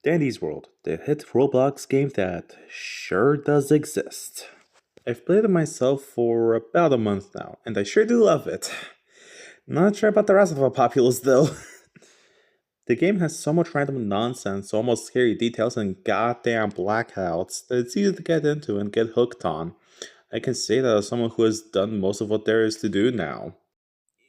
Dandy's World, the hit Roblox game that sure does exist. I've played it myself for about a month now, and I sure do love it. Not sure about the rest of the populace though. The game has so much random nonsense, almost scary details, and goddamn blackouts that it's easy to get into and get hooked on. I can say that as someone who has done most of what there is to do now.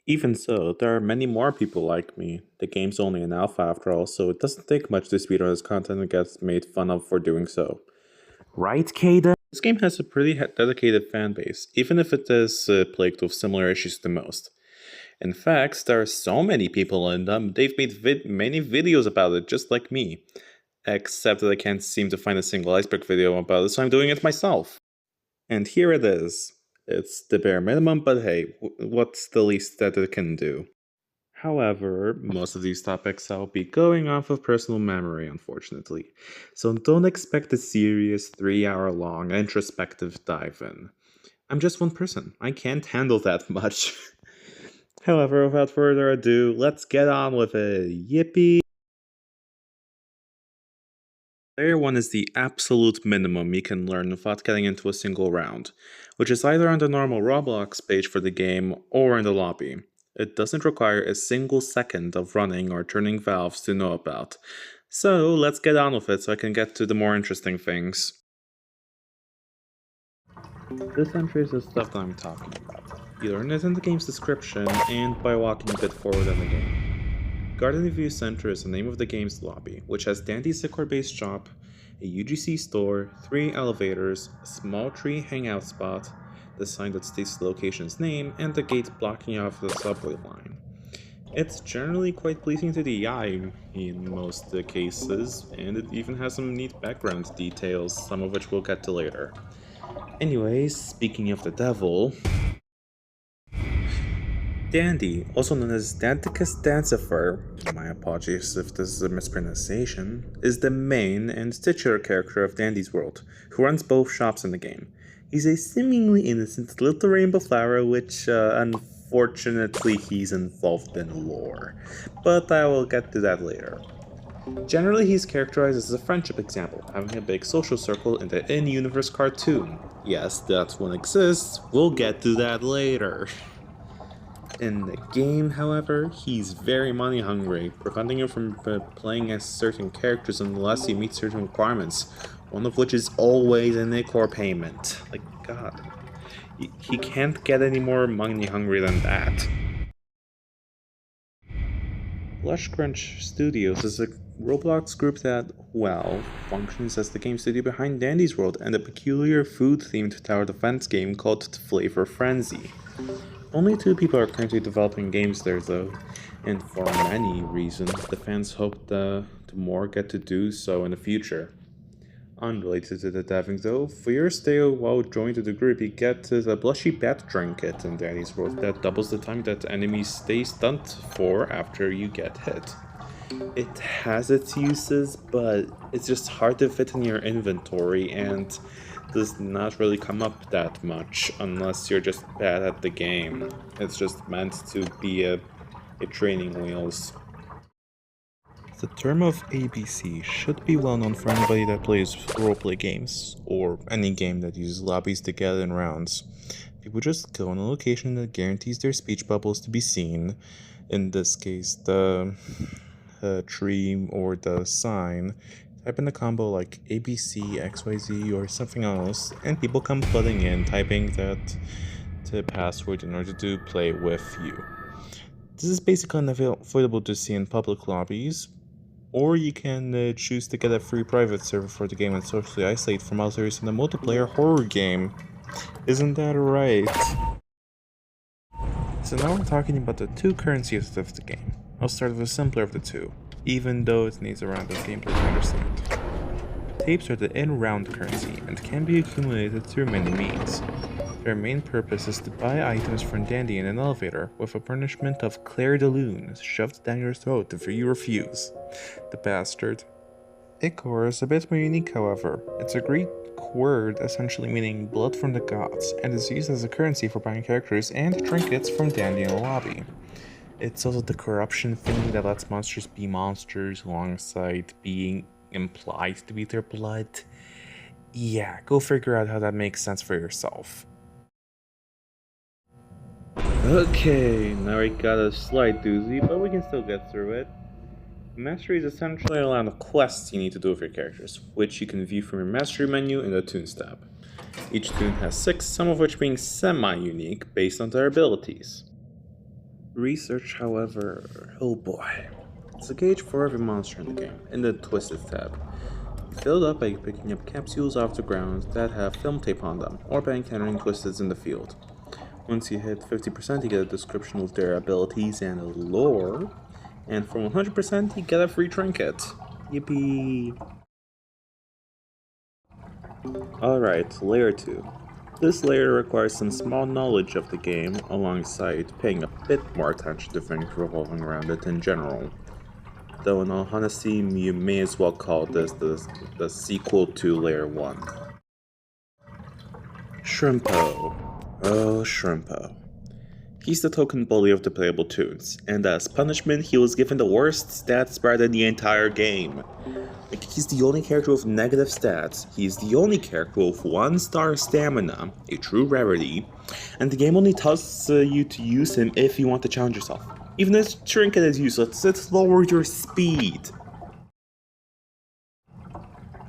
Even so, there are many more people like me. The game's only an alpha after all, so it doesn't take much to speedrun its content and get made fun of for doing so. Right, Kaden? This game has a pretty dedicated fan base, even if it is plagued with similar issues to most. In fact, there are so many people in them, they've made many videos about it, just like me. Except that I can't seem to find a single Iceberg video about it, so I'm doing it myself. And here it is. It's the bare minimum, but hey, what's the least that it can do? However, most of these topics I'll be going off of personal memory, unfortunately. So don't expect a serious 3-hour long introspective dive in. I'm just one person. I can't handle that much. However, without further ado, let's get on with it. Yippee! Layer 1 is the absolute minimum you can learn without getting into a single round, which is either on the normal Roblox page for the game or in the lobby. It doesn't require a single second of running or turning valves to know about. So let's get on with it so I can get to the more interesting things. This entry is the stuff that I'm talking about. You learn it in the game's description and by walking a bit forward in the game. Garden View Center is the name of the game's lobby, which has Dandy's decor-based shop, a UGC store, 3 elevators, a small tree hangout spot, the sign that states the location's name, and the gate blocking off the subway line. It's generally quite pleasing to the eye in most cases, and it even has some neat background details, some of which we'll get to later. Anyways, speaking of the devil, Dandy, also known as Danticus Dancifer, my apologies if this is a mispronunciation, is the main and titular character of Dandy's World, who runs both shops in the game. He's a seemingly innocent little rainbow flower, which unfortunately he's involved in lore, but I will get to that later. Generally, he's characterized as a friendship example, having a big social circle in the in-universe cartoon. Yes, that one exists, we'll get to that later. In the game, however, he's very money hungry, preventing him from playing as certain characters unless he meets certain requirements, one of which is always an Icor payment. Like, god. He can't get any more money hungry than that. Lush Crunch Studios is a Roblox group that, well, functions as the game studio behind Dandy's World and a peculiar food-themed tower defense game called Flavor Frenzy. Only 2 people are currently developing games there though, and for many reasons, the fans hope the more get to do so in the future. Unrelated to the deving though, for your stay while joining the group, you get the Blushy Bat Trinket in Danny's World that doubles the time that enemies stay stunned for after you get hit. It has its uses, but it's just hard to fit in your inventory and does not really come up that much unless you're just bad at the game. It's just meant to be a training wheels. The term of ABC should be well known for anybody that plays roleplay games, or any game that uses lobbies to get in rounds. People just go on a location that guarantees their speech bubbles to be seen, in this case the tree or the sign. Type in a combo like ABC, XYZ, or something else, and people come flooding in, typing that password in order to play with you. This is basically unavoidable to see in public lobbies, or you can choose to get a free private server for the game and socially isolate from others in a multiplayer horror game. Isn't that right? So now we're talking about the 2 currencies of the game. I'll start with the simpler of the 2, even though it needs a round of gameplay to understand. Tapes are the in-round currency and can be accumulated through many means. Their main purpose is to buy items from Dandy in an elevator, with a punishment of Claire de Lune shoved down your throat if you refuse. The bastard. Icor is a bit more unique, however. It's a Greek word essentially meaning blood from the gods, and is used as a currency for buying characters and trinkets from Dandy in the lobby. It's also the corruption thing that lets monsters be monsters alongside being implied to be their blood. Yeah, go figure out how that makes sense for yourself. Okay, now we got a slight doozy, but we can still get through it. Mastery is essentially a line of quests you need to do with your characters, which you can view from your Mastery menu in the Toons tab. Each toon has 6, some of which being semi-unique based on their abilities. Research, however, oh boy. It's a gauge for every monster in the game, in the Twisted tab. Fill it up by picking up capsules off the ground that have film tape on them, or by encountering Twisteds in the field. Once you hit 50%, you get a description of their abilities and lore, and from 100%, you get a free trinket. Yippee! Alright, Layer 2. This layer requires some small knowledge of the game, alongside paying a bit more attention to things revolving around it in general. Though in all honesty, you may as well call this the sequel to Layer 1. Shrimpo. Oh, Shrimpo. He's the token bully of the playable toons, and as punishment, he was given the worst stats spread in the entire game. Like, he's the only character with negative stats, he's the only character with 1-star stamina, a true rarity, and the game only tells you to use him if you want to challenge yourself. Even his trinket is useless, it lowers your speed.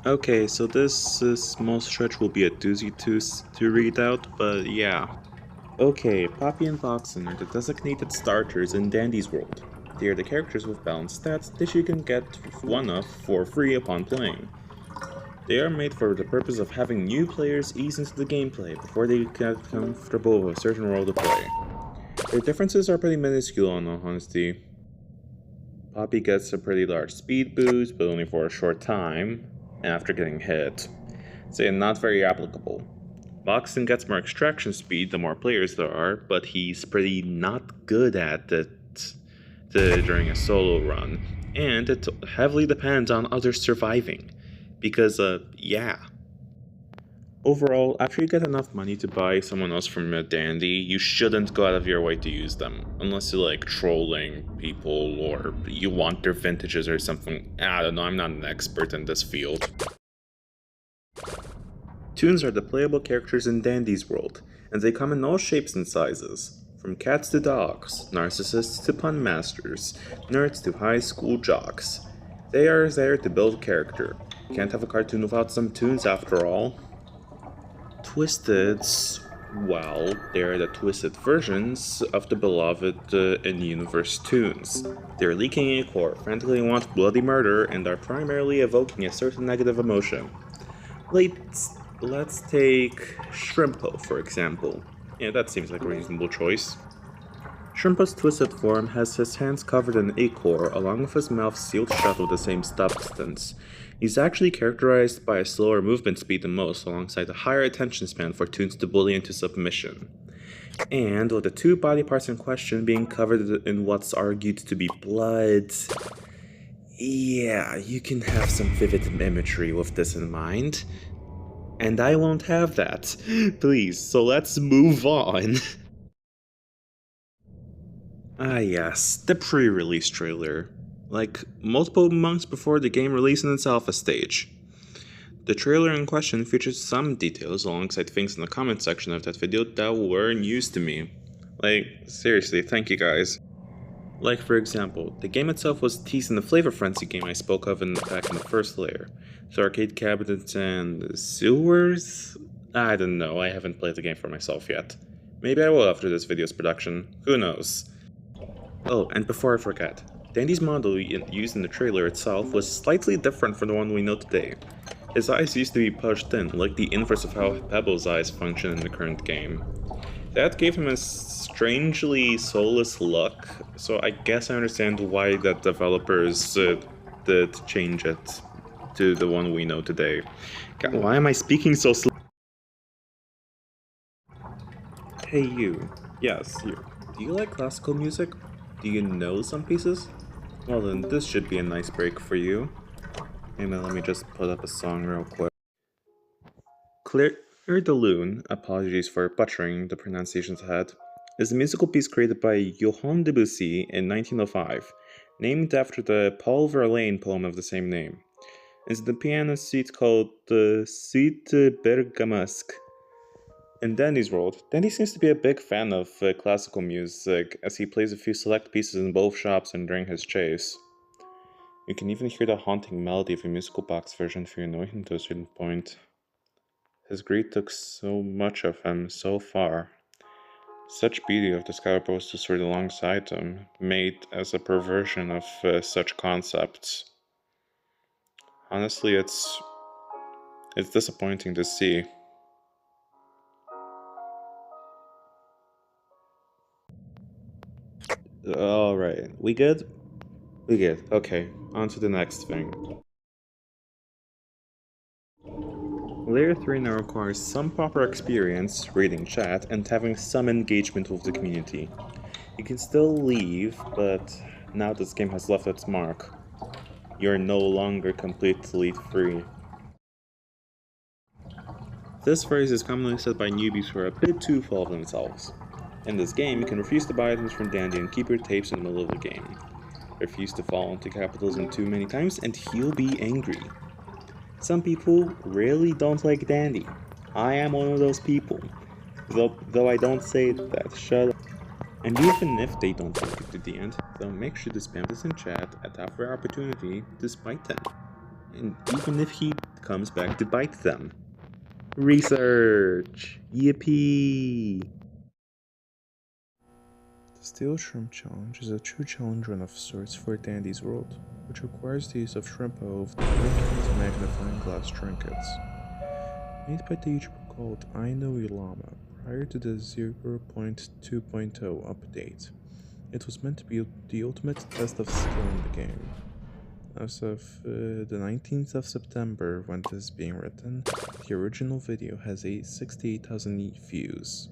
Okay, so this small stretch will be a doozy to read out, but yeah. Okay, Poppy and Voxen are the designated starters in Dandy's world. They are the characters with balanced stats that you can get one of for free upon playing. They are made for the purpose of having new players ease into the gameplay before they get comfortable with a certain role to play. Their differences are pretty minuscule in all honesty. Poppy gets a pretty large speed boost, but only for a short time, after getting hit. So not very applicable. Voxen gets more extraction speed the more players there are, but he's pretty not good at it during a solo run, and it heavily depends on others surviving, because, yeah. Overall, after you get enough money to buy someone else from a dandy, you shouldn't go out of your way to use them, unless you like trolling people or you want their vintages or something. I don't know, I'm not an expert in this field. Toons are the playable characters in Dandy's world, and they come in all shapes and sizes. From cats to dogs, narcissists to pun masters, nerds to high school jocks. They are there to build character. Can't have a cartoon without some toons after all. Twisteds, well, they're the twisted versions of the beloved in-universe toons. They're leaking a core, frantically want bloody murder, and are primarily evoking a certain negative emotion. Let's take Shrimpo, for example. Yeah, that seems like a reasonable choice. Shrimpo's twisted form has his hands covered in ichor, along with his mouth sealed shut with the same substance. He's actually characterized by a slower movement speed than most, alongside a higher attention span for toons to bully into submission. And with the two body parts in question being covered in what's argued to be blood... yeah, you can have some vivid imagery with this in mind. And I won't have that. Please, so let's move on. Ah yes, the pre-release trailer. Like, multiple months before the game released in its alpha stage. The trailer in question features some details alongside things in the comment section of that video that were news to me. Like, seriously, thank you guys. Like, for example, the game itself was teased in the Flavor Frenzy game I spoke of back in the first layer. So arcade cabinets and sewers? I don't know, I haven't played the game for myself yet. Maybe I will after this video's production, who knows. Oh, and before I forget, Dandy's model used in the trailer itself was slightly different from the one we know today. His eyes used to be pushed in, like the inverse of how Pebble's eyes function in the current game. That gave him a strangely soulless look, so I guess I understand why the developers did change it to the one we know today. God, why am I speaking so slow? Hey you. Yes, you. Do you like classical music? Do you know some pieces? Well then, this should be a nice break for you. Hey man, let me just put up a song real quick. Claire de Lune, apologies for butchering the pronunciations ahead, is a musical piece created by Johann Debussy in 1905, named after the Paul Verlaine poem of the same name. is the piano suite called the Suite Bergamasque. In Dandy's world, Dandy seems to be a big fan of classical music, as he plays a few select pieces in both shops and during his chase. You can even hear the haunting melody of a musical box version if you annoy him to a certain point. His greed took so much of him so far. Such beauty of the sky proposed to sort alongside him, made as a perversion of such concepts. Honestly, it's disappointing to see. Alright, we good? We good. Okay, on to the next thing. Layer 3 now requires some proper experience, reading chat, and having some engagement with the community. You can still leave, but now this game has left its mark. You're no longer completely free. This phrase is commonly said by newbies who are a bit too full of themselves. In this game, you can refuse to buy items from Dandy and keep your tapes in the middle of the game. Refuse to fall into capitalism too many times and he'll be angry. Some people really don't like Dandy. I am one of those people. Though I don't say that, shut up. And even if they don't make it to the end, they'll make sure to spam this in chat at every opportunity to spite them. And even if he comes back to bite them. Research! Yippee! The Steel Shrimp Challenge is a true challenge run of sorts for Dandy's world, which requires the use of Shrimpo with delicate magnifying glass trinkets. Made by the YouTuber called I Know Llama prior to the 0.2.0 update, it was meant to be the ultimate test of skill in the game. As of the 19th of September, when this is being written, the original video has 68,000 views.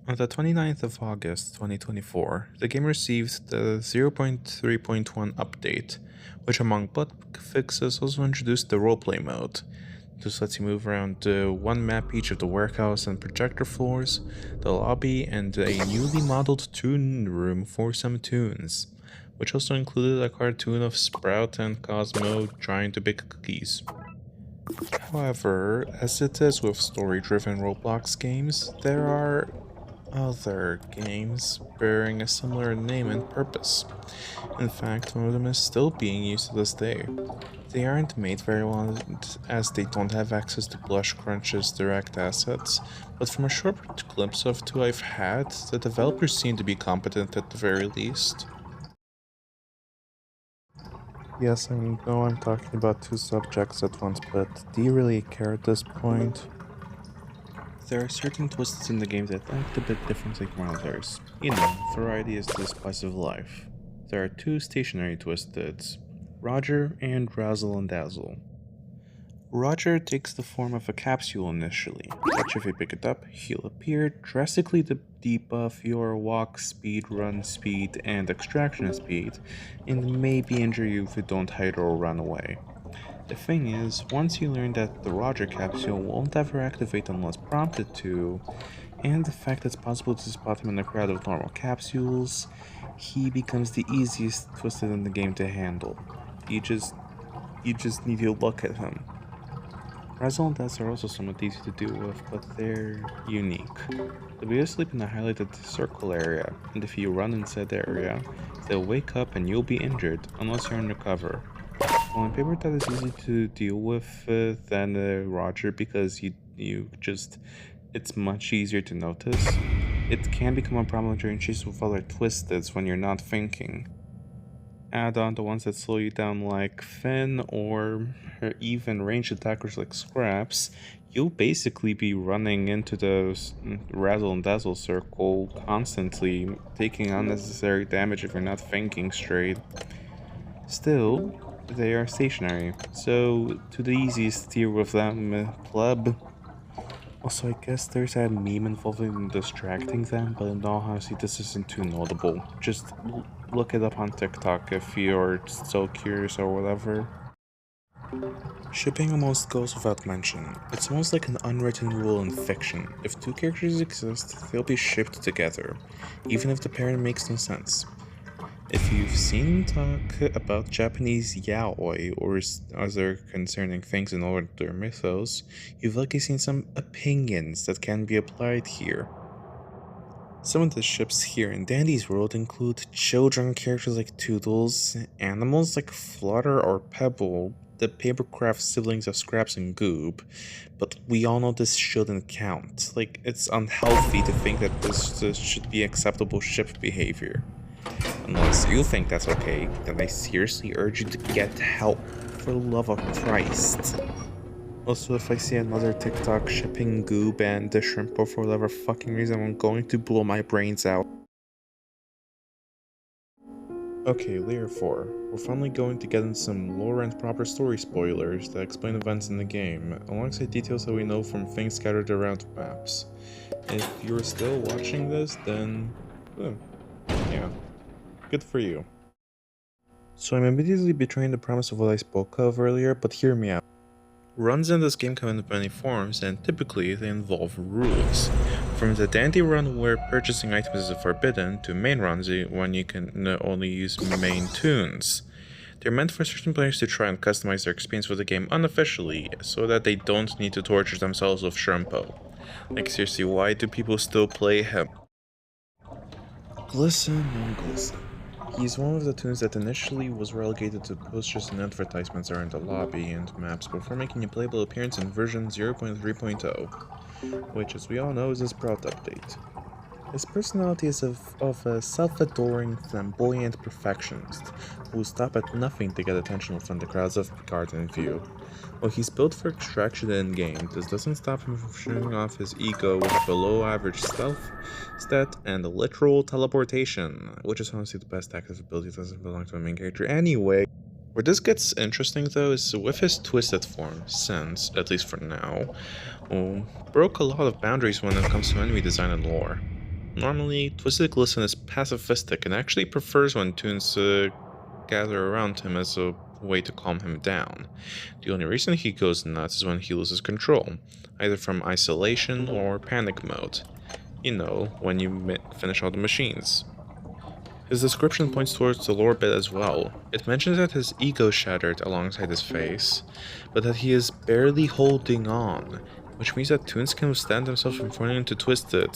On the 29th of August 2024, the game received the 0.3.1 update, which among bug fixes also introduced the roleplay mode. This lets you move around one map each of the warehouse and projector floors, the lobby, and a newly modeled tune room for some tunes, which also included a cartoon of Sprout and Cosmo trying to bake cookies. However, as it is with story-driven Roblox games, there are other games bearing a similar name and purpose. In fact, one of them is still being used to this day. They aren't made very well as they don't have access to Blush Crunch's direct assets, but from a short glimpse of two I've had, the developers seem to be competent at the very least. Yes, I know I'm talking about two subjects at once, but do you really care at this point? There are certain twists in the game that act a bit differently from others. You know, variety is the spice of life. There are two stationary twists, Roger and Razzle and Dazzle. Roger takes the form of a capsule initially, which if you pick it up, he'll appear, drastically debuff your walk speed, run speed, and extraction speed, and maybe injure you if you don't hide or run away. The thing is, once you learn that the Roger capsule won't ever activate unless prompted to, and the fact that it's possible to spot him in a crowd of normal capsules, he becomes the easiest twisted in the game to handle. You just need to look at him. Razzle and Dazzle are also somewhat easy to deal with, but they're unique. They'll be asleep in the highlighted circle area, and if you run inside the area, they'll wake up and you'll be injured, unless you're undercover. Well, on paper that is easy to deal with than Roger, because it's much easier to notice. It can become a problem during chases with other twisteds when you're not thinking. Add on the ones that slow you down like Finn, or even ranged attackers like Scraps, you'll basically be running into the Razzle and Dazzle circle constantly, taking unnecessary damage if you're not thinking straight. Still, they are stationary, so to the easiest tier with them, pleb. Also, I guess there's a meme involving distracting them, but in all honesty, this isn't too notable. Just look it up on TikTok if you're so curious or whatever. Shipping almost goes without mention. It's almost like an unwritten rule in fiction. If two characters exist, they'll be shipped together, even if the pairing makes no sense. If you've seen talk about Japanese yaoi or other concerning things in older mythos, you've likely seen some opinions that can be applied here. Some of the ships here in Dandy's world include children characters like Toodles, animals like Flutter or Pebble, the papercraft siblings of Scraps and Goob, but we all know this shouldn't count. Like, it's unhealthy to think that this should be acceptable ship behavior. Unless you think that's okay, then I seriously urge you to get help, for the love of Christ. Also, if I see another TikTok shipping Goob and the Shrimpo for whatever fucking reason, I'm going to blow my brains out. Okay, Layer 4. We're finally going to get in some lore and proper story spoilers that explain events in the game, alongside details that we know from things scattered around maps. If you're still watching this, then... yeah. Good for you. So I'm immediately betraying the promise of what I spoke of earlier, but hear me out. Runs in this game come in many forms, and typically they involve rules. From the dandy run where purchasing items is forbidden, to main runs when you can only use main tunes. They're meant for certain players to try and customize their experience with the game unofficially, so that they don't need to torture themselves with Shrimpo. Like seriously, why do people still play him? Glisten and glisten. He's one of the tunes that initially was relegated to posters and advertisements around the lobby and maps before making a playable appearance in version 0.3.0, which as we all know is a Sprout update. His personality is of a self-adoring, flamboyant perfectionist who will stop at nothing to get attention from the crowds of Picard in view. While he's built for extraction in-game, this doesn't stop him from showing off his ego with below-average stealth, stat, and literal teleportation, which is honestly the best active ability that doesn't belong to a main character anyway. Where this gets interesting though is with his twisted form, since, at least for now, broke a lot of boundaries when it comes to enemy design and lore. Normally, Twisted Glisten is pacifistic and actually prefers when tunes gather around him as a way to calm him down. The only reason he goes nuts is when he loses control, either from isolation or panic mode. You know, when you finish all the machines. His description points towards the lore bit as well. It mentions that his ego shattered alongside his face, but that he is barely holding on, which means that tunes can withstand themselves from falling into Twisted,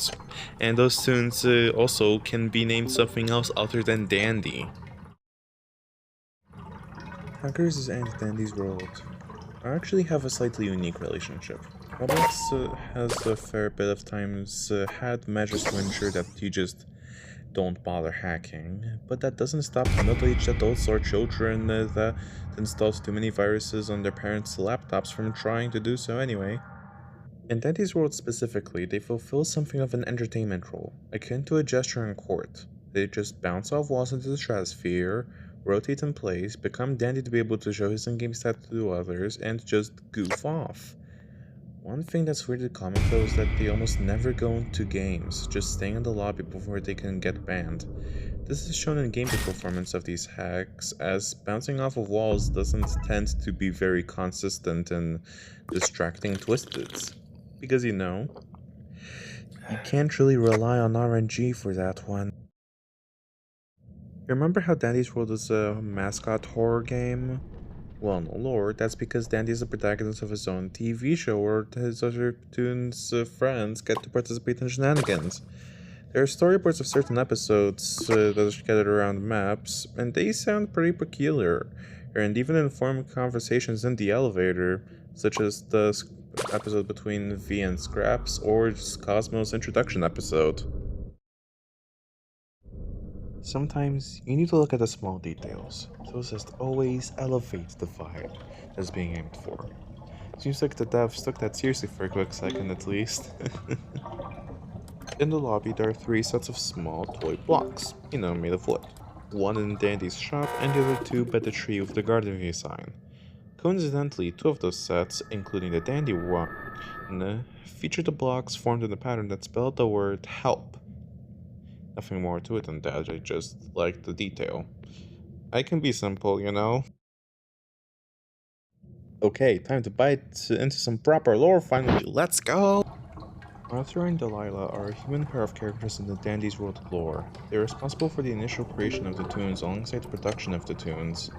and those tunes also can be named something else other than Dandy. Hackers and Dandy's world actually have a slightly unique relationship. Roblox has a fair bit of times had measures to ensure that you just don't bother hacking, but that doesn't stop middle-aged adults or children that installs too many viruses on their parents' laptops from trying to do so anyway. In Dandy's world specifically, they fulfill something of an entertainment role, akin to a gesture in court. They just bounce off walls into the stratosphere, rotate in place, become Dandy to be able to show his in-game stats to others, and just goof off. One thing that's weirdly common though is that they almost never go into games, just staying in the lobby before they can get banned. This is shown in gameplay performance of these hacks, as bouncing off of walls doesn't tend to be very consistent in distracting Twisteds. Because you know, you can't really rely on RNG for that one. Remember how Dandy's World is a mascot horror game? Well, no lord, that's because Dandy is the protagonist of his own TV show where his other Toon's friends get to participate in shenanigans. There are storyboards of certain episodes that are scattered around maps, and they sound pretty peculiar, and even inform conversations in the elevator, such as the episode between V and Scraps or Cosmo's introduction episode. Sometimes you need to look at the small details. Those just always elevate the vibe that's being aimed for. Seems like the devs took that seriously for a quick second at least. In the lobby there are 3 sets of small toy blocks, made of wood. One in Dandy's shop and the other 2 by the tree with the garden view sign. Coincidentally, 2 of those sets, including the Dandy one, feature the blocks formed in a pattern that spelled the word help. Nothing more to it than that, I just like the detail. I can be simple, you know? Okay, time to bite into some proper lore finally, let's go! Arthur and Delilah are a human pair of characters in the Dandy's World lore. They are responsible for the initial creation of the tunes alongside the production of the tunes.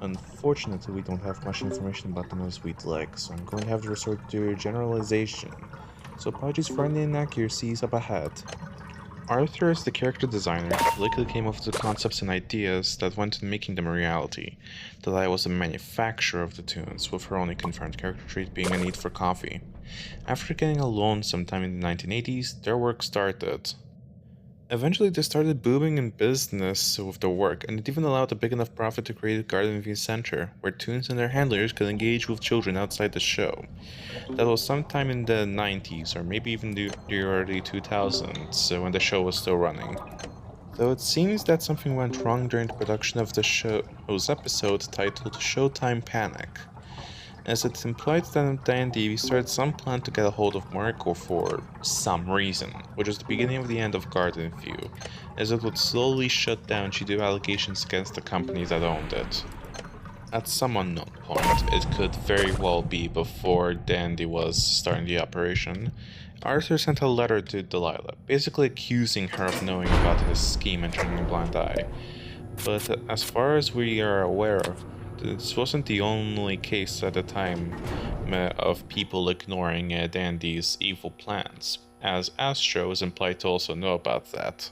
Unfortunately, we don't have much information about them as we'd like, so I'm going to have to resort to generalization. So apologies for any inaccuracies up ahead. Arthur is the character designer who likely came up with the concepts and ideas that went into making them a reality. Delilah was the manufacturer of the tunes, with her only confirmed character trait being a need for coffee. After getting a loan sometime in the 1980s, their work started. Eventually, they started booming in business with their work, and it even allowed a big enough profit to create a Garden View Center, where Toons and their handlers could engage with children outside the show. That was sometime in the 90s, or maybe even the early 2000s, when the show was still running. Though it seems that something went wrong during the production of the show's episode titled Showtime Panic, as it implied that Dandy started some plan to get a hold of Marco for some reason, which was the beginning of the end of Garden View, as it would slowly shut down due to allegations against the companies that owned it. At some unknown point, it could very well be before Dandy was starting the operation, Arthur sent a letter to Delilah, basically accusing her of knowing about his scheme and turning a blind eye. But as far as we are aware, this wasn't the only case at the time of people ignoring Dandy's evil plans, as Astro is implied to also know about that.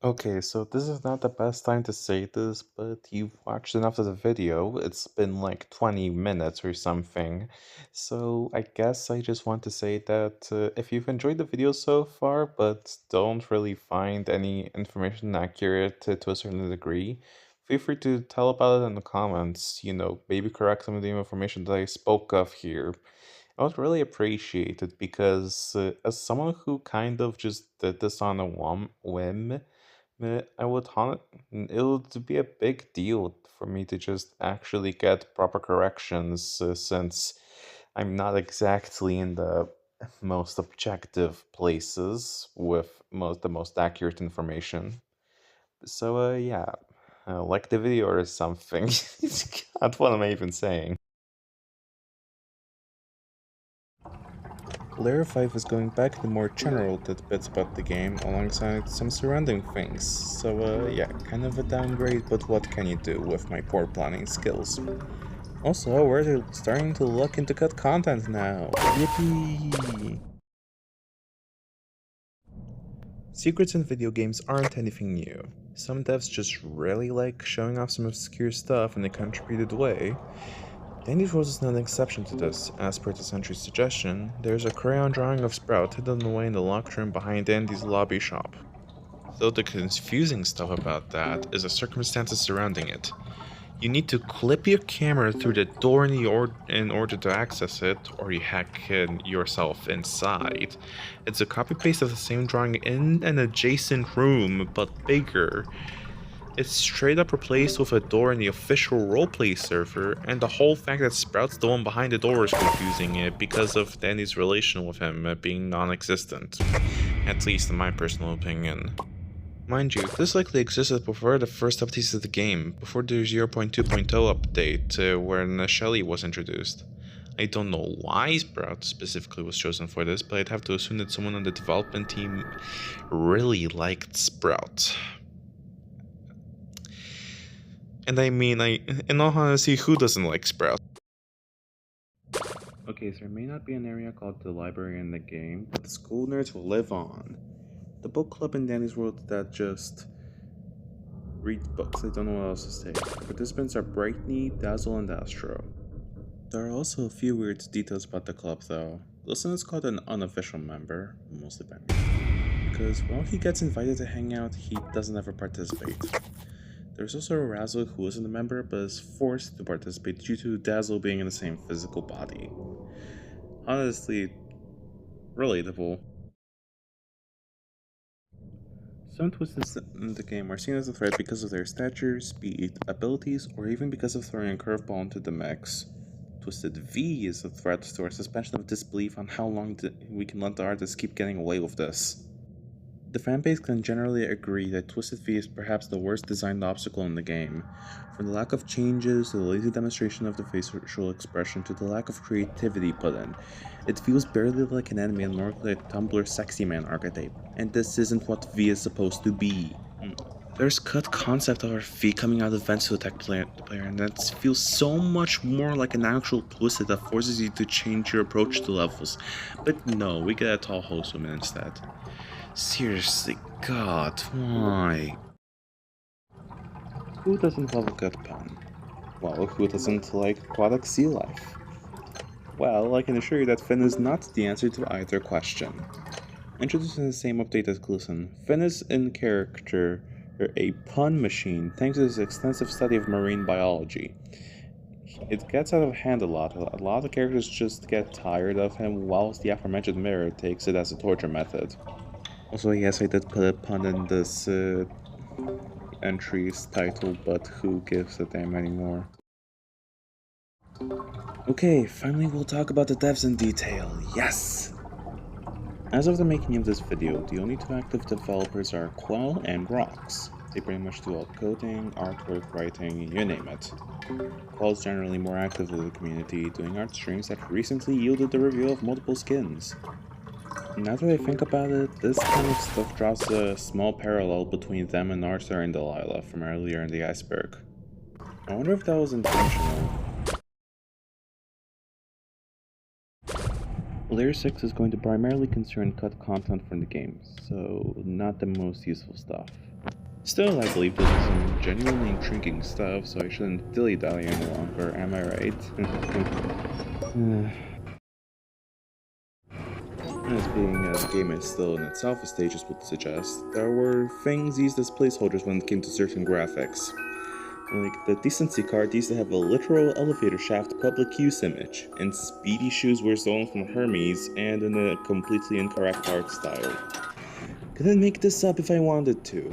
Okay, so this is not the best time to say this, but you've watched enough of the video. It's been like 20 minutes or something. So I guess I just want to say that if you've enjoyed the video so far, but don't really find any information accurate to a certain degree, feel free to tell about it in the comments, maybe correct some of the information that I spoke of here. I would really appreciate it because as someone who kind of just did this on a whim, I would it would be a big deal for me to just actually get proper corrections since I'm not exactly in the most objective places with the most accurate information. So yeah, like the video or something. God, what am I even saying? Layer 5 is going back to the more general tidbits about the game alongside some surrounding things, so yeah, kind of a downgrade, but what can you do with my poor planning skills? Also, we're starting to look into cut content now, yippee! Secrets in video games aren't anything new. Some devs just really like showing off some obscure stuff in a contributed way. Dandy's Rose is not an exception to this. As per the Sentry's suggestion, there's a crayon drawing of Sprout hidden away in the locked room behind Dandy's lobby shop. Though the confusing stuff about that is the circumstances surrounding it. You need to clip your camera through the door in order to access it, or you hack yourself inside. It's a copy-paste of the same drawing in an adjacent room, but bigger. It's straight up replaced with a door in the official roleplay server, and the whole fact that Sprout's the one behind the door is confusing it because of Danny's relation with him being non-existent. At least in my personal opinion. Mind you, this likely existed before the first updates of the game, before the 0.2.0 update when Shelly was introduced. I don't know why Sprout specifically was chosen for this, but I'd have to assume that someone on the development team really liked Sprout. And I mean, in all honesty, who doesn't like Sprout? Okay, so there may not be an area called the library in the game, but the school nerds will live on. The book club in Danny's World that just read books, I don't know what else to say. Participants are Brightney, Dazzle, and Astro. There are also a few weird details about the club though. Wilson is called an unofficial member, mostly by me, because while he gets invited to hang out, he doesn't ever participate. There's also Razzle who isn't a member but is forced to participate due to Dazzle being in the same physical body. Honestly, relatable. Some twists in the game are seen as a threat because of their stature, speed, abilities, or even because of throwing a curveball into the mix. Twisted V is a threat to our suspension of disbelief on how long we can let the artists keep getting away with this. The fanbase can generally agree that Twisted V is perhaps the worst designed obstacle in the game. From the lack of changes to the lazy demonstration of the facial expression to the lack of creativity put in, it feels barely like an enemy and more like a Tumblr sexy man archetype, and this isn't what V is supposed to be. There's cut concept art V coming out of vents to attack the player, and that feels so much more like an actual Twisted that forces you to change your approach to levels. But no, we get a tall host woman instead. Seriously, God, why? Who doesn't love a good pun? Well, who doesn't like aquatic sea life? Well, I can assure you that Finn is not the answer to either question. Introduced in the same update as Gluson, Finn is in character a pun machine thanks to his extensive study of marine biology. It gets out of hand a lot. A lot of characters just get tired of him, whilst the aforementioned mirror takes it as a torture method. Also, yes, I did put a pun in this entry's title, but who gives a damn anymore? Okay, finally we'll talk about the devs in detail. Yes! As of the making of this video, the only two active developers are Quell and Rox. They pretty much do all coding, artwork, writing, you name it. Quell is generally more active in the community, doing art streams that recently yielded the review of multiple skins. Now that I think about it, this kind of stuff draws a small parallel between them and Arthur and Delilah from earlier in the Iceberg. I wonder if that was intentional. Layer 6 is going to primarily concern cut content from the game, so not the most useful stuff. Still, I believe this is some genuinely intriguing stuff, so I shouldn't dilly-dally any longer, am I right? As being a game is still in its alpha stages would suggest, there were things used as placeholders when it came to certain graphics. Like, the decency card used to have a literal elevator shaft public use image, and speedy shoes were stolen from Hermes and in a completely incorrect art style. Couldn't make this up if I wanted to.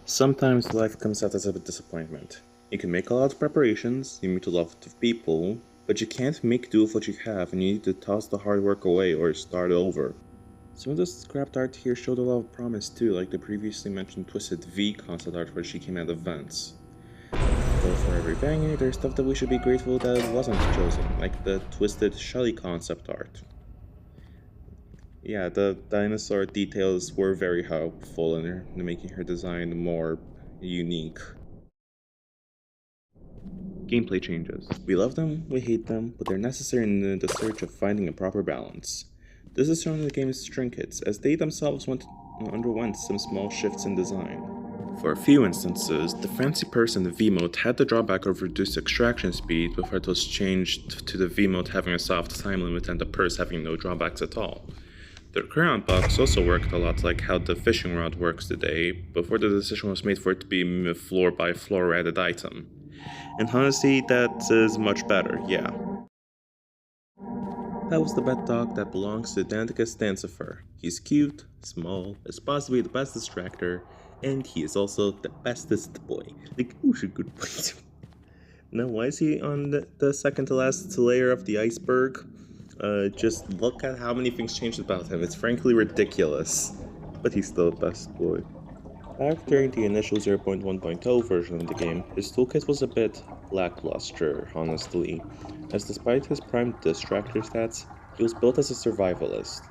Sometimes life comes out as a disappointment. You can make a lot of preparations, you meet a lot of people, but you can't make do with what you have and you need to toss the hard work away or start over. Some of the scrapped art here showed a lot of promise too, like the previously mentioned Twisted V concept art where she came out of vents. Though for every banger, there's stuff that we should be grateful that it wasn't chosen, like the Twisted Shelly concept art. Yeah, the dinosaur details were very helpful in making her design more unique. Gameplay changes. We love them, we hate them, but they're necessary in the search of finding a proper balance. This is shown in the game's trinkets, as they themselves underwent some small shifts in design. For a few instances, the fancy purse in the V-mode had the drawback of reduced extraction speed before it was changed to the V-mode having a soft time limit and the purse having no drawbacks at all. The crayon box also worked a lot like how the fishing rod works today, before the decision was made for it to be a floor-by-floor added item. And honestly, that is much better, yeah. That was the pet dog that belongs to Danticus Stancifer. He's cute, small, is possibly the best distractor, and he is also the bestest boy. Like, who's a good boy? Now, why is he on the second to last layer of the iceberg? Just look at how many things changed about him. It's frankly ridiculous. But he's still the best boy. Back during the initial 0.1.0 version of the game, his toolkit was a bit lackluster, honestly, as despite his prime distractor stats, he was built as a survivalist.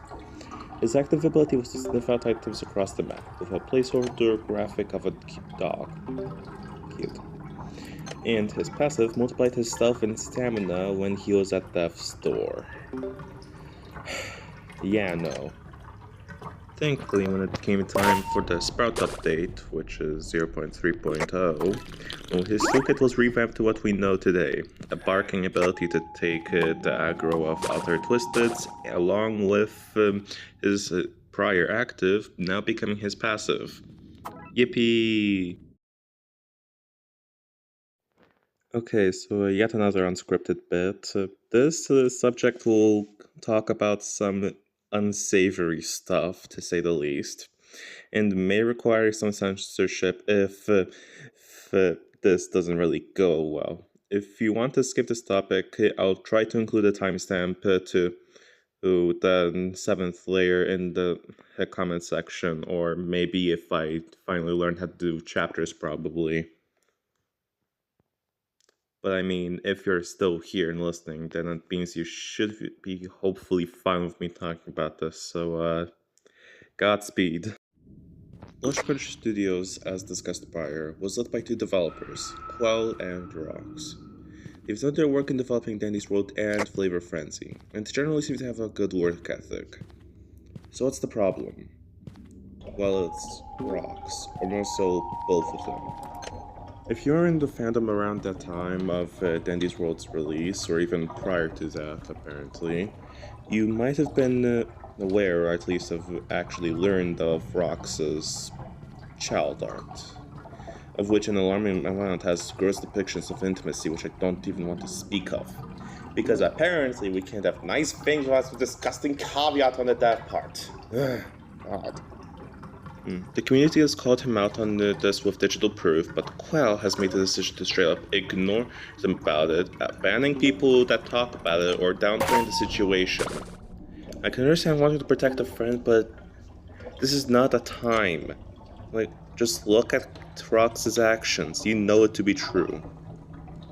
His active ability was to sniff out items across the map, with a placeholder graphic of a dog. Cute. And his passive multiplied his stealth and stamina when he was at death's door. Yeah, no. Thankfully, when it came time for the Sprout update, which is 0.3.0, well, his toolkit was revamped to what we know today, a barking ability to take the aggro of other Twisteds, along with his prior active now becoming his passive. Yippee! Okay, so yet another unscripted bit. This subject will talk about some unsavory stuff, to say the least, and may require some censorship if this doesn't really go well. If you want to skip this topic, I'll try to include a timestamp to the 7th layer in the comment section, or maybe if I finally learn how to do chapters, probably. But I mean, if you're still here and listening, then it means you should be hopefully fine with me talking about this, so Godspeed. Lush Crunch Studios, as discussed prior, was led by two developers, Quell and Rox. They've done their work in developing Dandy's World and Flavor Frenzy, and generally seem to have a good work ethic. So what's the problem? Well, it's Rox, or more so, both of them. If you're in the fandom around that time of Dandy's World's release, or even prior to that, apparently, you might have been aware, or at least have actually learned of Rox's child art, of which an alarming amount has gross depictions of intimacy, which I don't even want to speak of. Because apparently we can't have nice things without a disgusting caveat on the death part. God. The community has called him out on this with digital proof, but Quell has made the decision to straight up ignore them about it, banning people that talk about it or downplaying the situation. I can understand wanting to protect a friend, but this is not a time. Like, just look at Rox's actions, you know it to be true.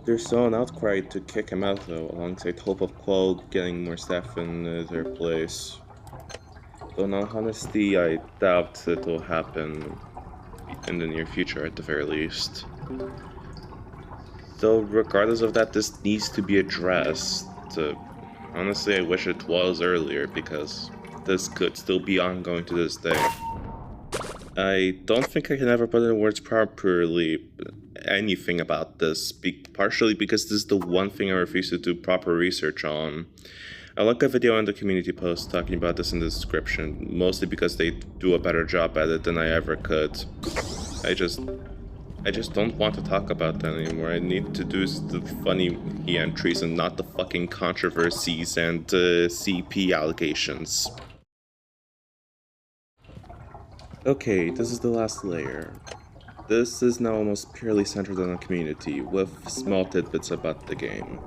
There's still an outcry to kick him out though, alongside hope of Quell getting more staff in their place. Though in all honesty, I doubt it will happen in the near future at the very least. Though regardless of that, this needs to be addressed. Honestly, I wish it was earlier, because this could still be ongoing to this day. I don't think I can ever put in words properly anything about this, partially because this is the one thing I refuse to do proper research on. I'll link a video on the community post talking about this in the description, mostly because they do a better job at it than I ever could. I just don't want to talk about that anymore. I need to do the funny entries and not the fucking controversies and CP allegations. Okay, this is the last layer. This is now almost purely centered on the community, with small tidbits about the game.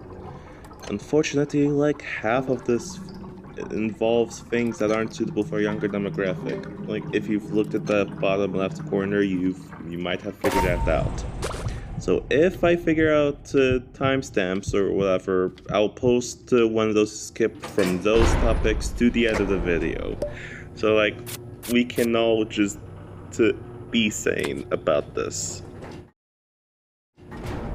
Unfortunately, like half of this involves things that aren't suitable for a younger demographic. Like, if you've looked at the bottom left corner, you might have figured that out. So if I figure out timestamps or whatever, I'll post one of those skipped from those topics to the end of the video. So like, we can all just be sane about this.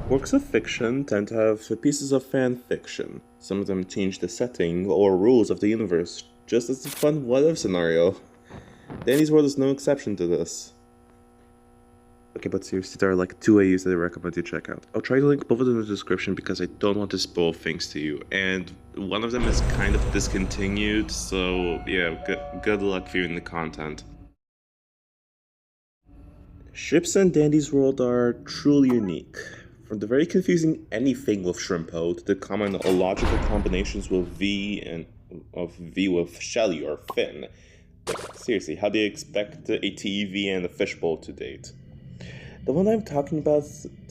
Works of fiction tend to have pieces of fan fiction. Some of them change the setting or rules of the universe, just as a fun what-if scenario. Dandy's World is no exception to this. Okay, but seriously, there are like 2 AUs that I recommend you check out. I'll try to link both of them in the description because I don't want to spoil things to you, and one of them is kind of discontinued, so yeah, good luck viewing the content. Ships in Dandy's World are truly unique. From the very confusing anything with Shrimpo to the common illogical combinations with V with Shelly or Finn. Like, seriously, how do you expect a TV and a fishbowl to date? The one I'm talking about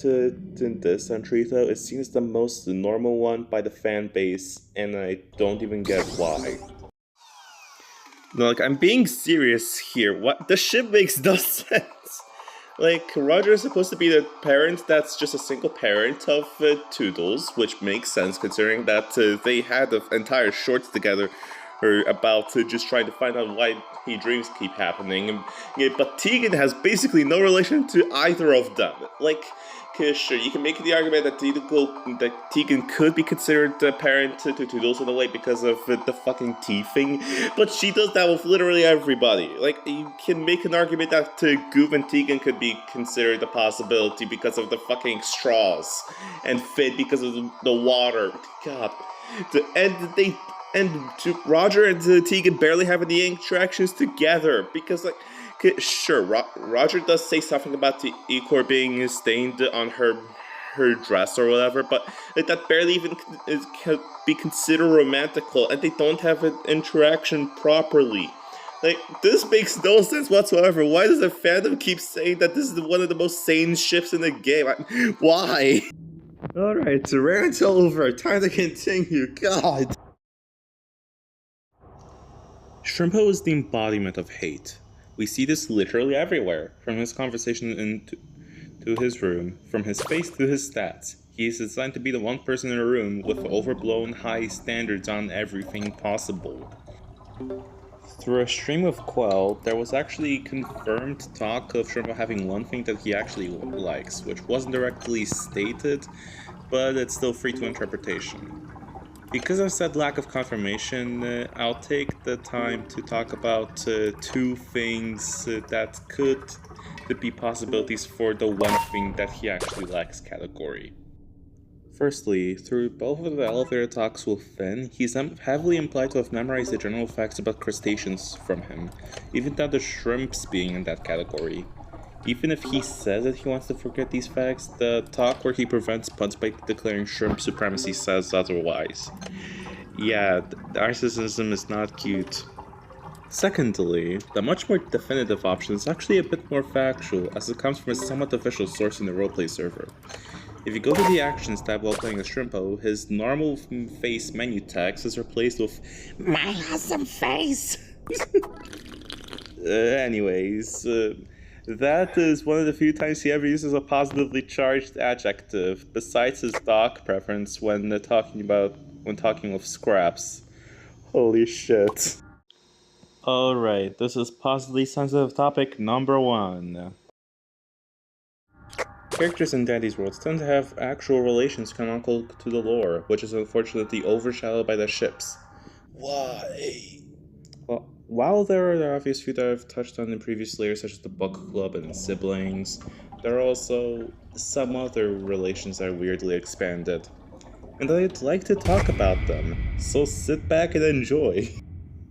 in this entry, though, is seen as the most normal one by the fan base, and I don't even get why. No, like, I'm being serious here. What? The ship makes no sense. Like, Roger is supposed to be the parent that's just a single parent of Toodles, which makes sense considering that they had an entire shorts together about just trying to find out why dreams keep happening. But Tegan has basically no relation to either of them. Like, sure, you can make the argument that Tegan could be considered the parent to Toodles in a way because of the fucking tea thing, but she does that with literally everybody. Like, you can make an argument that Goof and Tegan could be considered a possibility because of the fucking straws, and Finn because of the water. God. And Roger and Tegan barely have any interactions together because, like, sure, Roger does say something about the Ecor being stained on her dress or whatever, but that barely even can be considered romantical, and they don't have an interaction properly. Like, this makes no sense whatsoever. Why does the fandom keep saying that this is one of the most sane ships in the game? Why? Alright, so rant's over. Time to continue. God. Shrimpo is the embodiment of hate. We see this literally everywhere, from his conversation to his room, from his face to his stats. He is designed to be the one person in a room with overblown high standards on everything possible. Through a stream of Quell, there was actually confirmed talk of Shrimpo having one thing that he actually likes, which wasn't directly stated, but it's still free to interpretation. Because of said lack of confirmation, I'll take the time to talk about two things that could be possibilities for the one thing that he actually likes category. Firstly, through both of the elevator talks with Finn, he's heavily implied to have memorized the general facts about crustaceans from him, even down to shrimps being in that category. Even if he says that he wants to forget these facts, the talk where he prevents puns by declaring shrimp supremacy says otherwise. Yeah, narcissism is not cute. Secondly, the much more definitive option is actually a bit more factual, as it comes from a somewhat official source in the roleplay server. If you go to the Actions tab while playing as Shrimpo, his normal face menu text is replaced with "My awesome face!" That is one of the few times he ever uses a positively charged adjective, besides his dog preference when talking with Scraps. Holy shit. Alright, this is positively sensitive topic number 1. Characters in Dandy's worlds tend to have actual relations canonical to the lore, which is unfortunately overshadowed by the ships. Why? Well, while there are the obvious few that I've touched on in previous layers, such as the book club and siblings, there are also some other relations that are weirdly expanded. And I'd like to talk about them, so sit back and enjoy.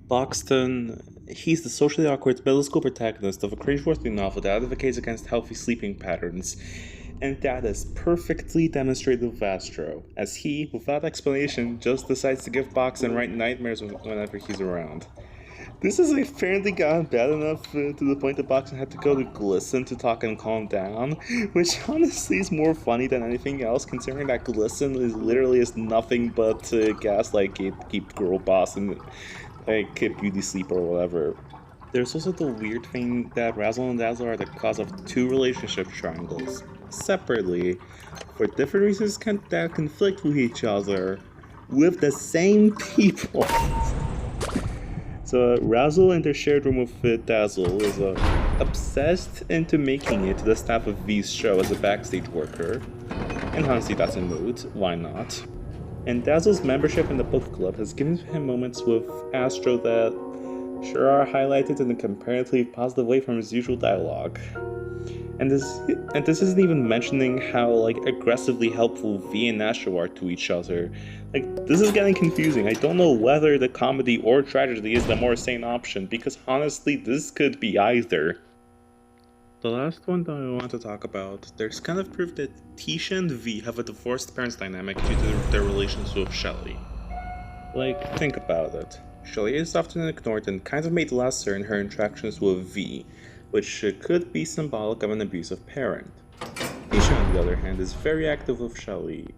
Boxton, he's the socially awkward middle school protagonist of a cringeworthy novel that advocates against healthy sleeping patterns, and that is perfectly demonstrated with Astro, as he, without explanation, just decides to give Boxton right nightmares whenever he's around. This has apparently gotten bad enough to the point that Boxton had to go to Glisten to talk and calm down, which honestly is more funny than anything else, considering that Glisten is nothing but gaslight gatekeep girl boss and like beauty sleep or whatever. There's also the weird thing that Razzle and Dazzle are the cause of two relationship triangles, separately, for different reasons that conflict with each other, with the same people. So Razzle in their shared room with Dazzle is obsessed into making it to the staff of V's show as a backstage worker, and honestly that's a mood, why not? And Dazzle's membership in the book club has given him moments with Astro that sure are highlighted in a comparatively positive way from his usual dialogue. And this isn't even mentioning how aggressively helpful V and Astro are to each other. This is getting confusing. I don't know whether the comedy or tragedy is the more sane option, because honestly this could be either. The last one that I want to talk about, there's kind of proof that Tisha and V have a divorced parents dynamic due to their relations with Shelly. Think about it. Shelly is often ignored and kind of made lesser in her interactions with V, which could be symbolic of an abusive parent. Tisha, on the other hand, is very active with Shelly,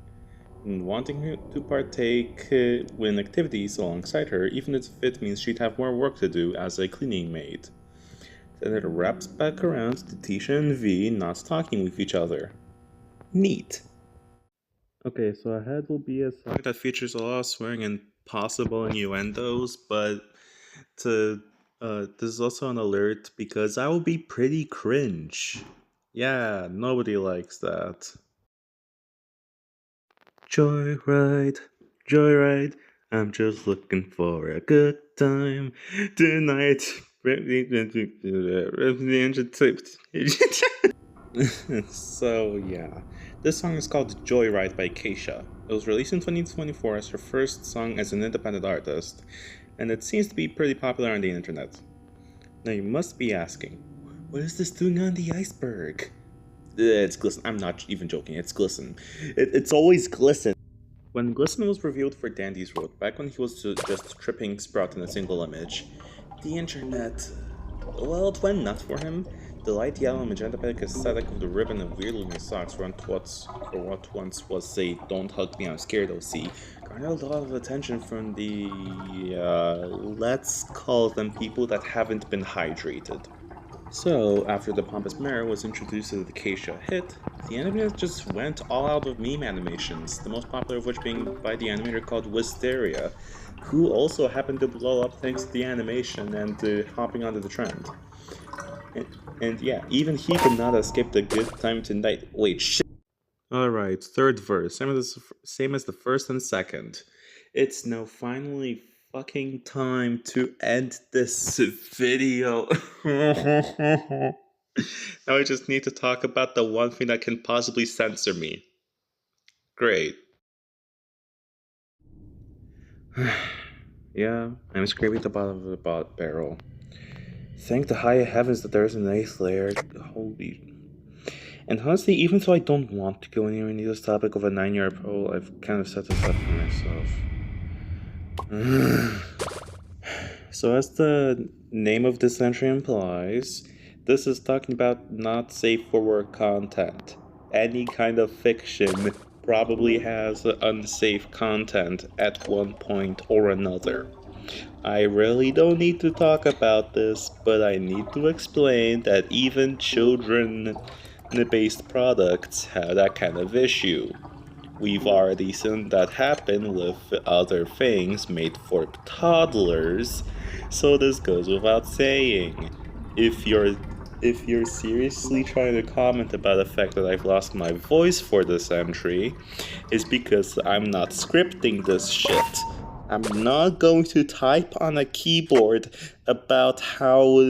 wanting to partake in activities alongside her, even if it means she'd have more work to do as a cleaning maid. Then it wraps back around to Tisha and V not talking with each other. Neat. Okay, so ahead will be a song that features a lot of swearing and possible innuendos, but this is also an alert because I will be pretty cringe. Yeah, nobody likes that. Joyride, joyride, I'm just looking for a good time tonight. So yeah, this song is called Joyride by Keisha. It was released in 2024 as her first song as an independent artist, and it seems to be pretty popular on the internet. Now you must be asking, what is this doing on the Iceberg? It's Glisten. I'm not even joking, it's Glisten. It's always Glisten. When Glisten was revealed for Dandy's World, back when he was just tripping Sprout in a single image, the internet, well, it went nuts for him. The light yellow and magenta pink aesthetic of the ribbon and weird looking socks for what once was a "Don't hug me, I'm scared" OC garnered a lot of attention from the, let's call them people that haven't been hydrated. So, after the pompous mirror was introduced to the Acacia hit, the animators just went all out with meme animations, the most popular of which being by the animator called Wisteria, who also happened to blow up thanks to the animation and hopping onto the trend. And yeah, even he could not escape the good time tonight. Wait, shit. Alright, third verse, same as the first and second. It's now finally fucking time to end this video. Now I just need to talk about the one thing that can possibly censor me. Great. Yeah, I'm scraping the bottom of the barrel. Thank the high heavens that there's an eighth layer. Holy. And honestly, even though I don't want to go anywhere near this topic of a 9-year poll, I've kind of set this up for myself. So, as the name of this entry implies, this is talking about not safe for work content. Any kind of fiction probably has unsafe content at one point or another. I really don't need to talk about this, but I need to explain that even children-based products have that kind of issue. We've already seen that happen with other things made for toddlers, so this goes without saying. If you're seriously trying to comment about the fact that I've lost my voice for this entry, it's because I'm not scripting this shit. I'm not going to type on a keyboard about how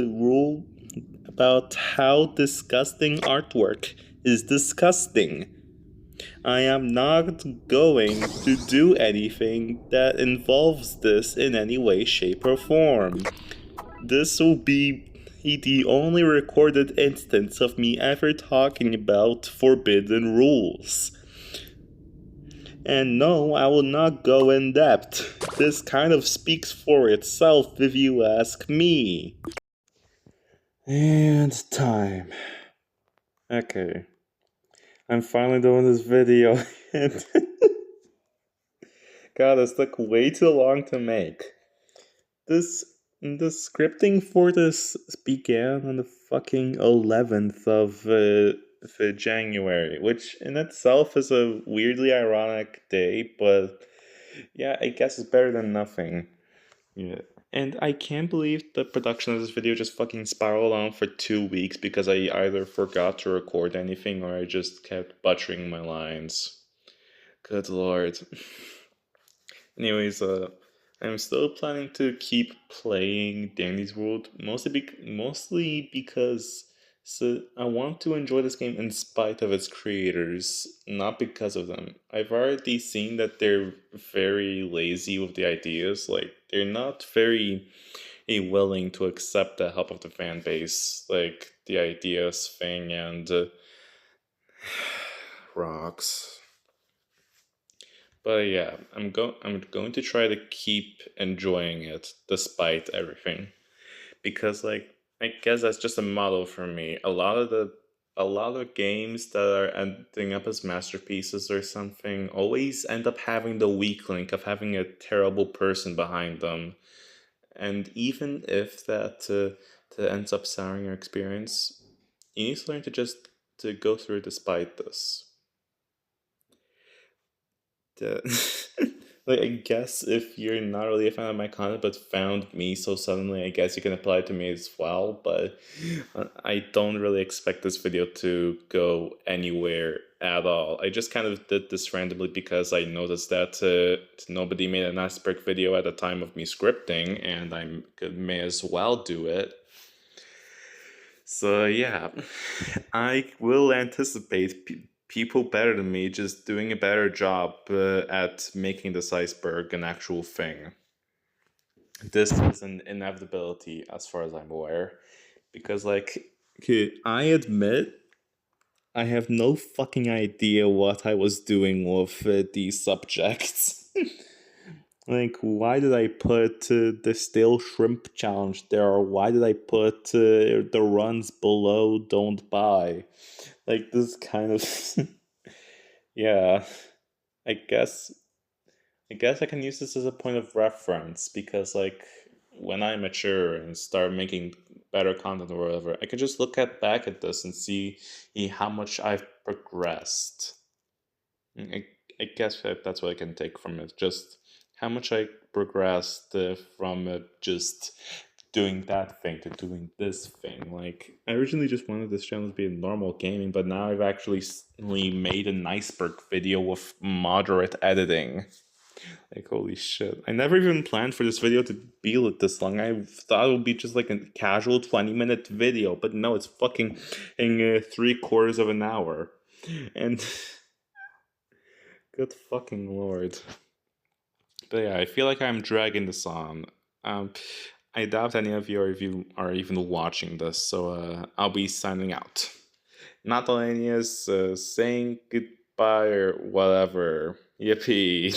disgusting artwork is disgusting. I am not going to do anything that involves this in any way, shape, or form. This will be the only recorded instance of me ever talking about forbidden rules. And no, I will not go in depth. This kind of speaks for itself if you ask me. And time. Okay. I'm finally doing this video. God, this took way too long to make. The scripting for this began on the fucking 11th of January, which in itself is a weirdly ironic day, but yeah, I guess it's better than nothing. Yeah. And I can't believe the production of this video just fucking spiraled on for 2 weeks because I either forgot to record anything or I just kept butchering my lines. Good lord. Anyways, I'm still planning to keep playing Dandy's World, mostly because I want to enjoy this game in spite of its creators, not because of them. I've already seen that they're very lazy with the ideas, like, they're not very willing to accept the help of the fan base, like the ideas thing and Rox. But yeah, I'm going to try to keep enjoying it despite everything, because like I guess that's just a model for me. A lot of games that are ending up as masterpieces or something always end up having the weak link of having a terrible person behind them, and even if that ends up souring your experience, you need to learn to just to go through despite this. Like, I guess if you're not really a fan of my content but found me so suddenly, I guess you can apply it to me as well, but I don't really expect this video to go anywhere at all. I just kind of did this randomly because I noticed that nobody made an Iceberg video at the time of me scripting, and may as well do it. So yeah, I will anticipate people better than me just doing a better job at making this iceberg an actual thing. This is an inevitability as far as I'm aware. Because, like, I admit I have no fucking idea what I was doing with these subjects. Like, why did I put the stale shrimp challenge there? Or why did I put the runs below don't buy? Like, this kind of. Yeah. I guess. I guess I can use this as a point of reference because, like, when I mature and start making better content or whatever, I can just look back at this and see how much I've progressed. I, I guess that's what I can take from it. Just how much I progressed from just doing that thing to doing this thing. Like, I originally just wanted this channel to be normal gaming, but now I've actually made an Iceberg video with moderate editing. Like, holy shit. I never even planned for this video to be this long. I thought it would be just like a casual 20-minute video, but no, it's fucking in 3/4 of an hour. And good fucking lord. But yeah, I feel like I'm dragging this on. I doubt any of you are even watching this, so I'll be signing out. Not Natalia saying goodbye or whatever. Yippee.